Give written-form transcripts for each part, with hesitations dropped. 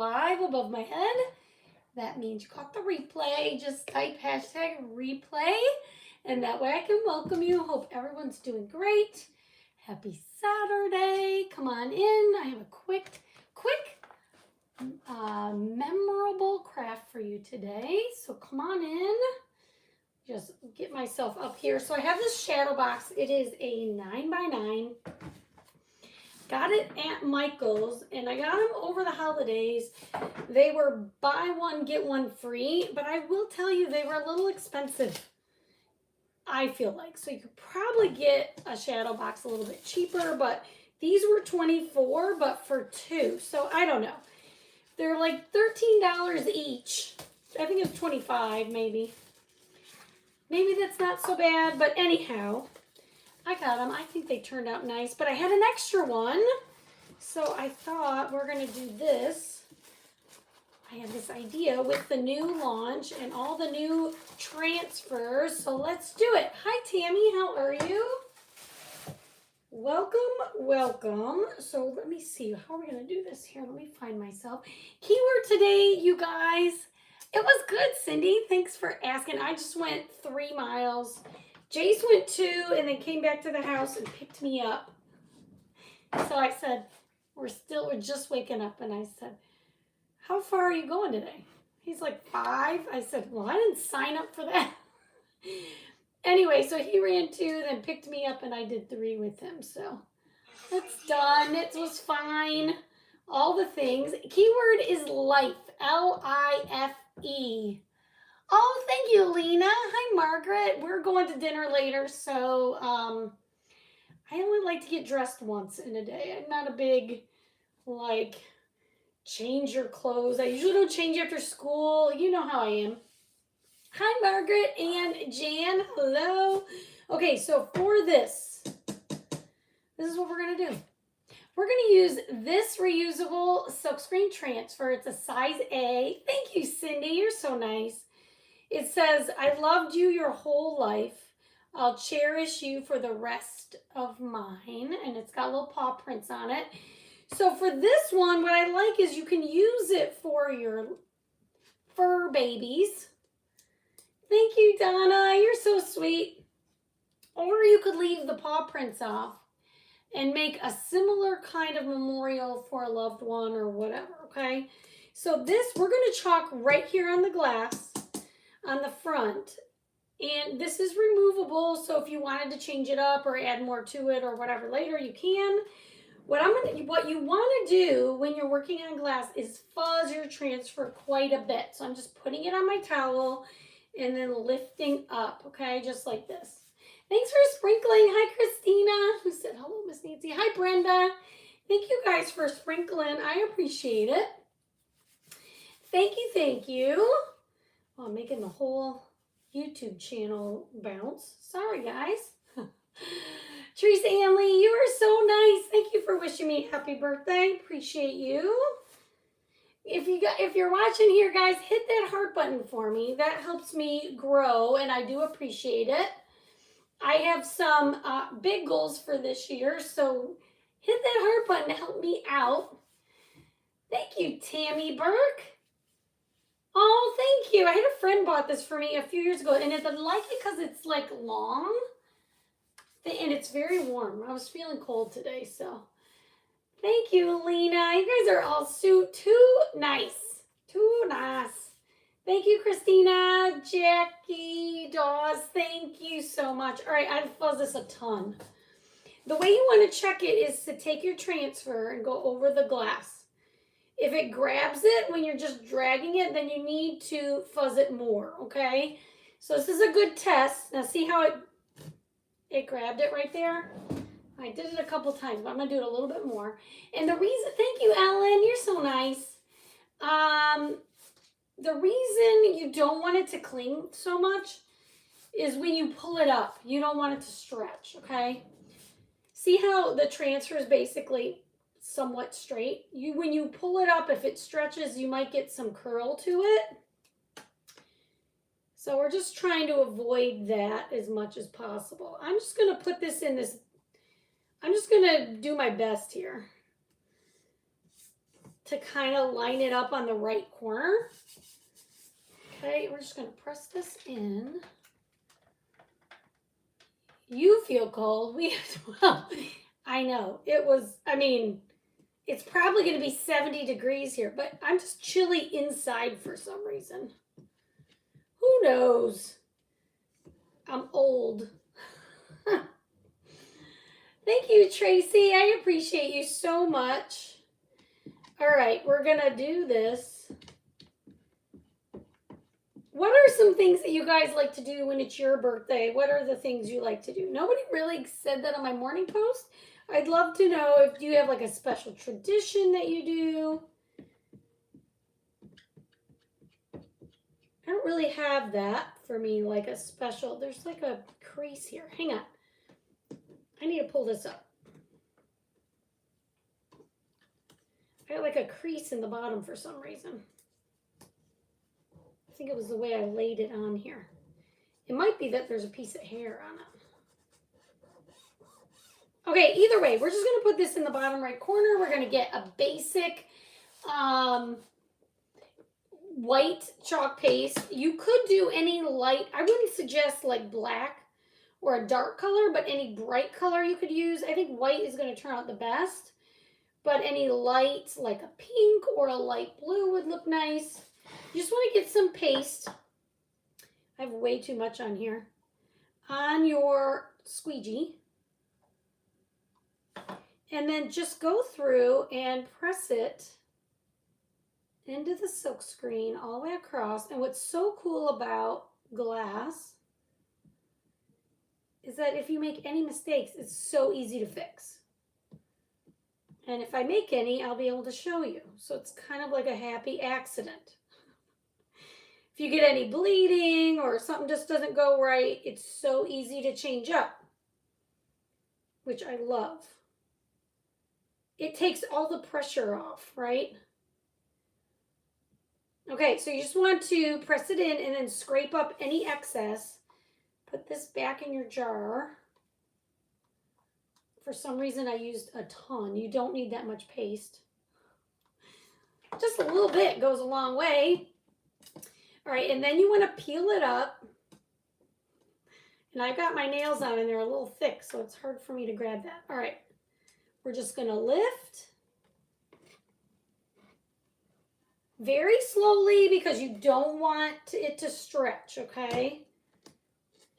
live above my head. That means you caught the replay. Just type hashtag replay, and that way I can welcome you. Hope everyone's doing great. Happy Saturday. Come on in. I have a quick memorable craft for you today. So come on in. Just get myself up here. So I have this shadow box. It is a 9x9. Got it at Michael's, and I got them over the holidays. They were buy one, get one free, but I will tell you they were a little expensive, I feel like. So you could probably get a shadow box a little bit cheaper, but these were $24, but for two. So I don't know. They're like $13 each. I think it's $25 maybe. Maybe that's not so bad, but anyhow, I got them. I think they turned out nice, but I had an extra one, so I thought we're going to do this. I have this idea with the new launch and all the new transfers, so let's do it. Hi, Tammy. How are you? Welcome. So let me see. How are we going to do this here? Let me find myself. Keyword today, you guys. It was good, Cindy. Thanks for asking. I just went 3 miles. Jace went 2 and then came back to the house and picked me up. So I said, we're just waking up. And I said, how far are you going today? He's like 5. I said, well, I didn't sign up for that. Anyway, so he ran 2, then picked me up, and I did 3 with him. So that's done. It was fine. All the things. Keyword is life. L-I-F-E. Oh, thank you, Lena. Hi, Margaret. We're going to dinner later, so I only like to get dressed once in a day. I'm not a big, like, change your clothes. I usually don't change after school. You know how I am. Hi, Margaret and Jan. Hello. Okay, so for this is what we're going to do. We're going to use this reusable silkscreen transfer. It's a size A. Thank you, Cindy. You're so nice. It says, I loved you your whole life. I'll cherish you for the rest of mine. And it's got little paw prints on it. So for this one, what I like is you can use it for your fur babies. Thank you, Donna. You're so sweet. Or you could leave the paw prints off and make a similar kind of memorial for a loved one or whatever, okay? So this, we're going to chalk right here on the glass on the front. And this is removable, so if you wanted to change it up or add more to it or whatever later, you can. What you want to do when you're working on glass is fuzz your transfer quite a bit. So I'm just putting it on my towel and then lifting up, okay, just like this. Thanks for sprinkling. Hi, Christina, who said hello, Miss Nancy. Hi, Brenda. Thank you guys for sprinkling. I appreciate it. Thank you. Oh, I'm making the whole YouTube channel bounce. Sorry, guys. Teresa Anley, you are so nice. Thank you for wishing me a happy birthday. Appreciate you. If you're watching here, guys, hit that heart button for me. That helps me grow, and I do appreciate it. I have some big goals for this year, so hit that heart button to help me out. Thank you, Tammy Burke. Oh, thank you. I had a friend bought this for me a few years ago, and I like it because it's like long, and it's very warm. I was feeling cold today, so thank you, Lena. You guys are all too nice. Too nice. Thank you, Christina, Jackie, Dawes. Thank you so much. All right, I've fuzzed this a ton. The way you want to check it is to take your transfer and go over the glass. If it grabs it when you're just dragging it, then you need to fuzz it more, okay? So this is a good test. Now see how it grabbed it right there? I did it a couple times, but I'm going to do it a little bit more. And the reason, thank you, Ellen. You're so nice. The reason you don't want it to cling so much is when you pull it up. You don't want it to stretch, okay? See how the transfer is basically somewhat straight? When you pull it up, if it stretches, you might get some curl to it. So we're just trying to avoid that as much as possible. I'm just going to put this in this. I'm just going to do my best here to kind of line it up on the right corner. Okay, we're just going to press this in. You feel cold. We have to, well, I know. It was, I mean, it's probably going to be 70 degrees here, but I'm just chilly inside for some reason. Who knows? I'm old. Thank you, Tracy. I appreciate you so much. All right, we're going to do this. What are some things that you guys like to do when it's your birthday? What are the things you like to do? Nobody really said that on my morning post. I'd love to know if you have like a special tradition that you do. I don't really have that for me, like a special. There's like a crease here. Hang on. I need to pull this up. I got like a crease in the bottom for some reason. I think it was the way I laid it on here. It might be that there's a piece of hair on it. Okay, either way, we're just going to put this in the bottom right corner. We're going to get a basic white chalk paste. You could do any light. I wouldn't suggest like black or a dark color, but any bright color you could use. I think white is going to turn out the best, but any light like a pink or a light blue would look nice. You just want to get some paste. I have way too much on here. On your squeegee. And then just go through and press it into the silk screen all the way across. And what's so cool about glass is that if you make any mistakes, it's so easy to fix. And if I make any, I'll be able to show you. So it's kind of like a happy accident. If you get any bleeding or something just doesn't go right, it's so easy to change up, which I love. It takes all the pressure off, right? Okay, so you just want to press it in and then scrape up any excess. Put this back in your jar. For some reason, I used a ton. You don't need that much paste. Just a little bit goes a long way. All right, and then you want to peel it up. And I've got my nails on and they're a little thick, so it's hard for me to grab that. All right, we're just going to lift. Very slowly because you don't want it to stretch, okay?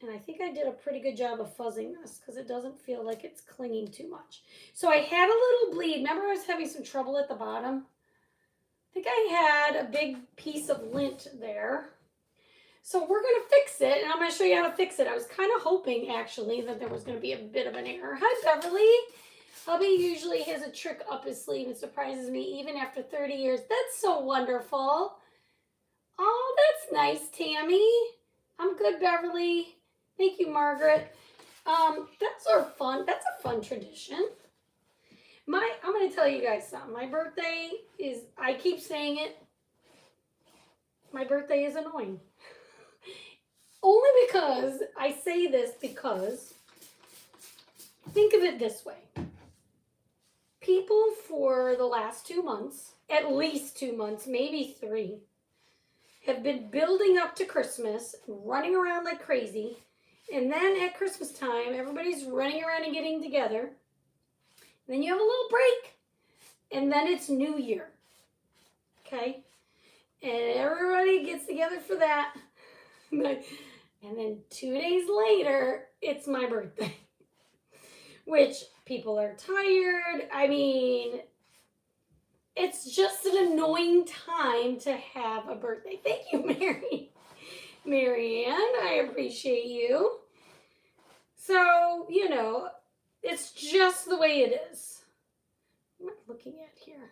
And I think I did a pretty good job of fuzzing this because it doesn't feel like it's clinging too much. So I had a little bleed. Remember I was having some trouble at the bottom? I think I had a big piece of lint there. So we're going to fix it, and I'm going to show you how to fix it. I was kind of hoping, actually, that there was going to be a bit of an error. Hi, Beverly. Hubby usually has a trick up his sleeve and surprises me even after 30 years. That's so wonderful. Oh, that's nice, Tammy. I'm good, Beverly. Thank you, Margaret. That's a fun tradition. I'm going to tell you guys something. My birthday is, I keep saying it, my birthday is annoying. Only because I say this because, think of it this way. People for the last 2 months, at least 2 months, maybe 3, have been building up to Christmas, running around like crazy. And then at Christmas time, everybody's running around and getting together. Then you have a little break. And then it's New Year. Okay? And everybody gets together for that. And then 2 days later, it's my birthday. Which people are tired. I mean, it's just an annoying time to have a birthday. Thank you, Marianne. I appreciate you. So, you know, it's just the way it is. What am I looking at here?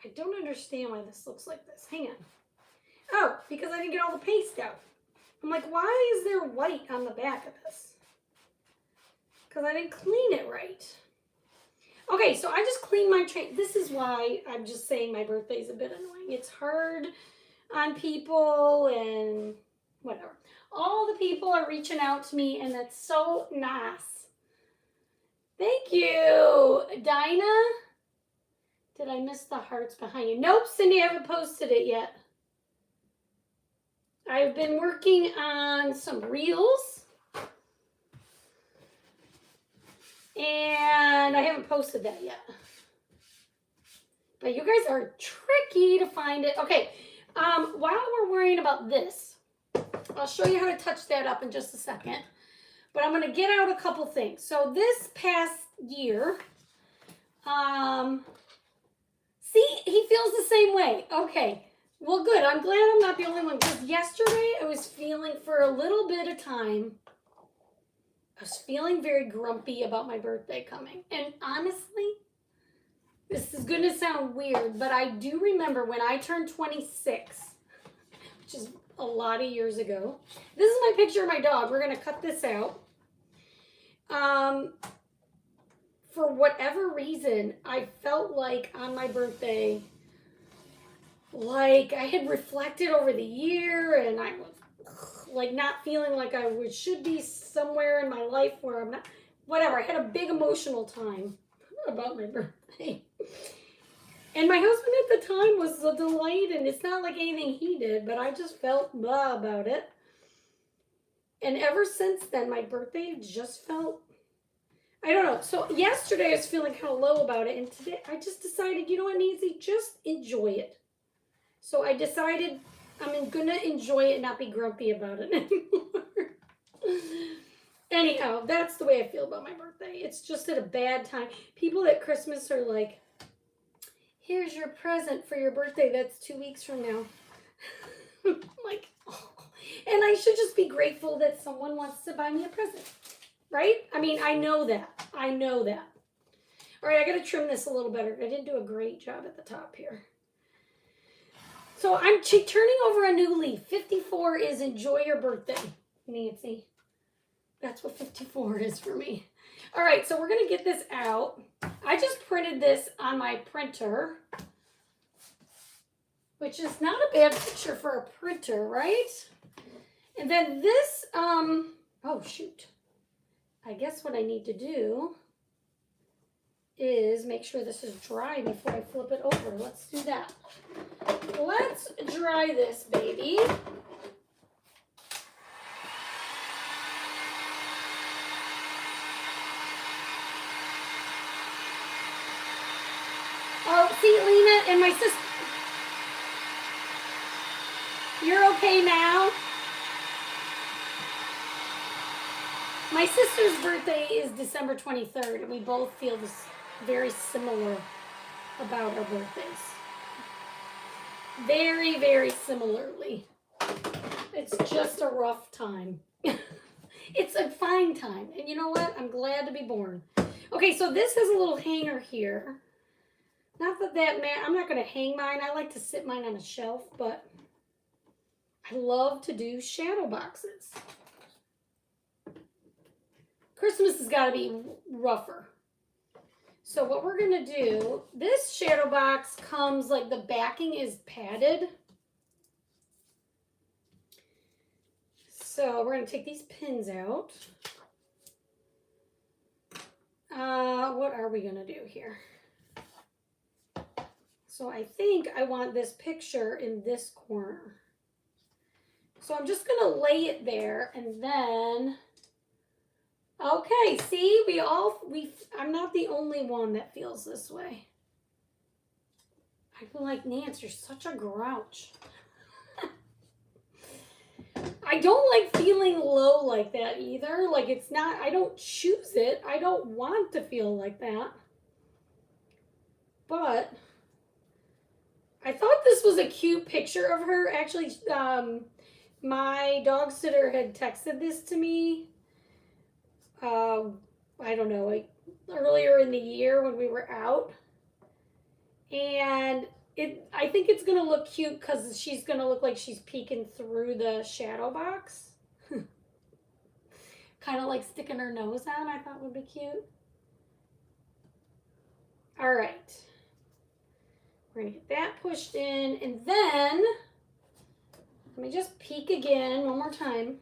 I don't understand why this looks like this. Hang on. Oh, because I didn't get all the paste out. I'm like, why is there white on the back of this? Because I didn't clean it right. Okay, so I just cleaned my tray. This is why I'm just saying my birthday is a bit annoying. It's hard on people and whatever. All the people are reaching out to me, and that's so nice. Thank you, Dinah. Did I miss the hearts behind you? Nope, Cindy, I haven't posted it yet. I've been working on some reels. And I haven't posted that yet. But you guys are tricky to find it. Okay, while we're worrying about this, I'll show you how to touch that up in just a second. But I'm going to get out a couple things. So this past year, see, he feels the same way. Okay, well, good. I'm glad I'm not the only one, because yesterday I was feeling, for a little bit of time, I was feeling very grumpy about my birthday coming. And honestly, this is going to sound weird, but I do remember when I turned 26, which is a lot of years ago. This is my picture of my dog. We're going to cut this out. For whatever reason, I felt like on my birthday, like I had reflected over the year, and I was like not feeling like I should be somewhere in my life where I'm not, whatever. I had a big emotional time about my birthday. And my husband at the time was a delight, and it's not like anything he did, but I just felt blah about it. And ever since then, my birthday just felt, I don't know. So yesterday I was feeling kind of low about it, and today I just decided, you know what, Nancy, just enjoy it. So I decided I'm going to enjoy it and not be grumpy about it anymore. Anyhow, that's the way I feel about my birthday. It's just at a bad time. People at Christmas are like, here's your present for your birthday. That's 2 weeks from now. I'm like, oh. And I should just be grateful that someone wants to buy me a present. Right? I mean, I know that. I know that. All right, I got to trim this a little better. I didn't do a great job at the top here. So I'm turning over a new leaf. 54 is enjoy your birthday, Nancy. That's what 54 is for me. All right, so we're going to get this out. I just printed this on my printer, which is not a bad picture for a printer, right? And then this, oh, shoot. I guess what I need to do is make sure this is dry before I flip it over. Let's do that. Let's dry this baby. Oh, see, Lena and my sister. You're okay now? My sister's birthday is December 23rd, and we both feel this very similar about our birthdays. Very, very similarly. It's just a rough time. It's a fine time. And you know what? I'm glad to be born. Okay, so this has a little hanger here. Not that I'm not going to hang mine. I like to sit mine on a shelf, but I love to do shadow boxes. Christmas has got to be rougher. So what we're going to do, this shadow box comes, like the backing is padded. So we're going to take these pins out. What are we going to do here? So I think I want this picture in this corner. So I'm just going to lay it there, and then, okay, see, I'm not the only one that feels this way. I feel like, Nance, you're such a grouch. I don't like feeling low like that either. Like, it's not, I don't choose it. I don't want to feel like that. But I thought this was a cute picture of her. Actually, my dog sitter had texted this to me. I don't know, like earlier in the year when we were out. And I think it's going to look cute because she's going to look like she's peeking through the shadow box. Kind of like sticking her nose out, I thought would be cute. All right. We're going to get that pushed in. And then, let me just peek again one more time.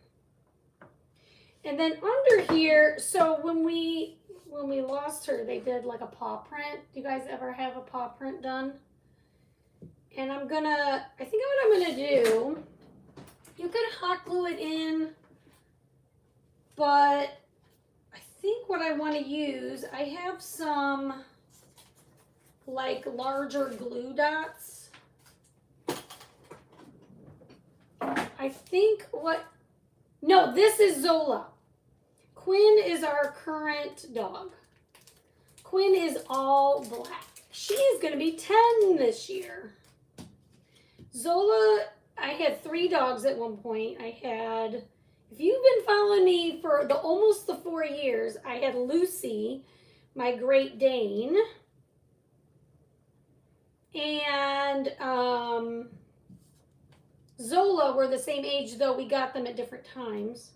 And then under here, so when we when we lost her, they did like a paw print. Do you guys ever have a paw print done? And I think what I'm gonna do, you could hot glue it in, but I think what I want to use, I have some like larger glue dots. I think no, this is Zola. Quinn is our current dog. Quinn is all black. She is going to be 10 this year. Zola, I had 3 dogs at one point. If you've been following me for almost the 4 years, I had Lucy, my Great Dane, and Zola were the same age, though we got them at different times.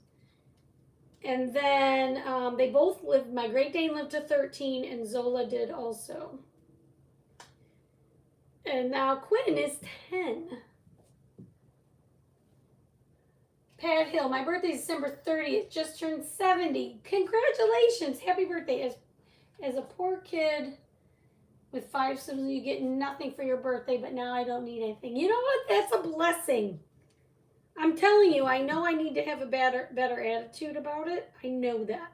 And then they both lived, my Great Dane lived to 13 and Zola did also. And now Quinn is 10. Pat Hill, my birthday is December 30th, just turned 70. Congratulations, happy birthday. As a poor kid with 5 siblings, you get nothing for your birthday, but now I don't need anything. You know what? That's a blessing. I'm telling you, I know I need to have a better attitude about it. I know that.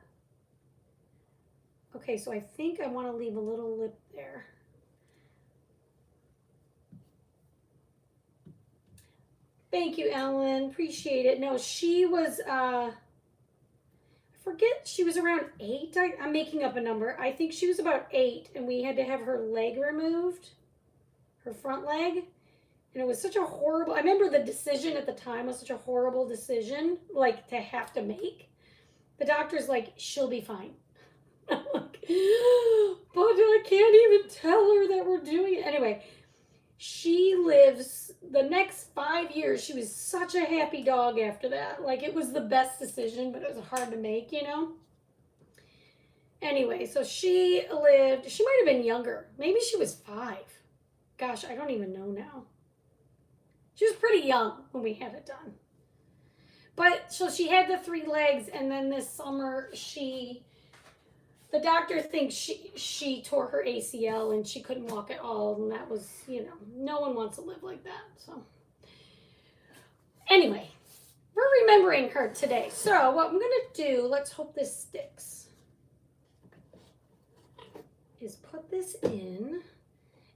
Okay, so I think I want to leave a little lip there. Thank you, Ellen. Appreciate it. No, she was, I forget, she was around 8. I'm making up a number. I think she was about 8, and we had to have her leg removed, her front leg. And it was such a horrible, I remember the decision at the time was such a horrible decision, like, to have to make. The doctor's like, she'll be fine. I'm like, but I can't even tell her that we're doing it. Anyway, she lives the next 5 years. She was such a happy dog after that. Like, it was the best decision, but it was hard to make, you know? Anyway, so she might have been younger. Maybe she was 5. Gosh, I don't even know now. She was pretty young when we had it done. But, so she had the 3 legs, and then this summer, the doctor thinks she tore her ACL, and she couldn't walk at all, and that was, no one wants to live like that, so. Anyway, we're remembering her today. So, what I'm going to do, let's hope this sticks, is put this in.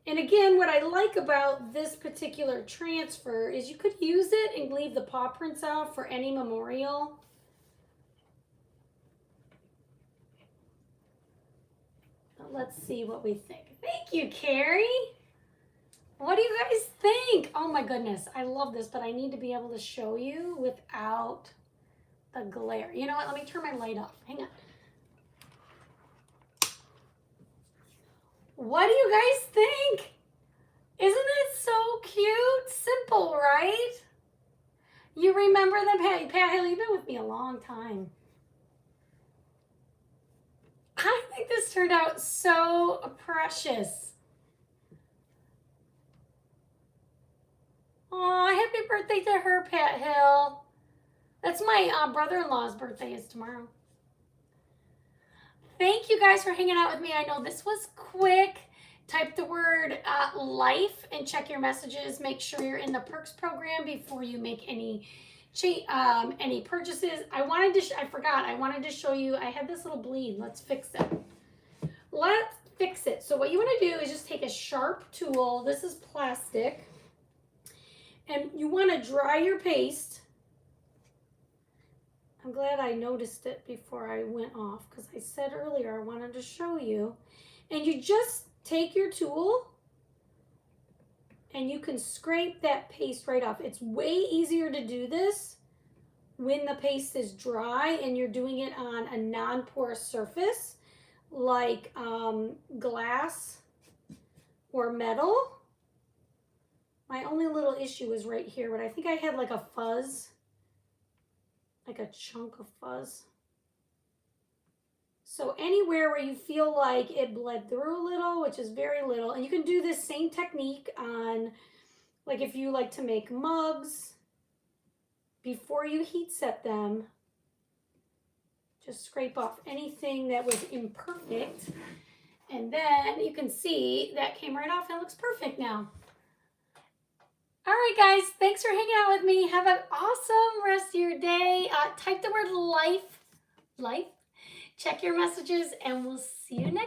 And again, what I like about this particular transfer is you could use it and leave the paw prints out for any memorial. Let's see what we think. Thank you, Carrie. What do you guys think? Oh my goodness, I love this, but I need to be able to show you without the glare. You know what? Let me turn my light off. Hang on. What do you guys think? Isn't it so cute? Simple, right? You remember them? Pat Hill, you've been with me a long time. I think this turned out so precious. Aw, happy birthday to her, Pat Hill. That's my brother-in-law's birthday is tomorrow. Thank you guys for hanging out with me. I know this was quick. Type the word life and check your messages. Make sure you're in the perks program before you make any purchases. I forgot. I wanted to show you. I had this little bleed. Let's fix it. Let's fix it. So what you want to do is just take a sharp tool. This is plastic. And you want to dry your paste. I'm glad I noticed it before I went off because I said earlier I wanted to show you. And you just take your tool and you can scrape that paste right off. It's way easier to do this when the paste is dry and you're doing it on a non-porous surface like glass or metal. My only little issue is right here, but I think I had like a fuzz, like a chunk of fuzz. So anywhere where you feel like it bled through a little, which is very little, and you can do this same technique on, like if you like to make mugs, before you heat set them, Just scrape off anything that was imperfect. And then you can see that came right off and it looks perfect now. All right, guys, thanks for hanging out with me. Have an awesome rest of your day. Type the word life. Check your messages, and we'll see you next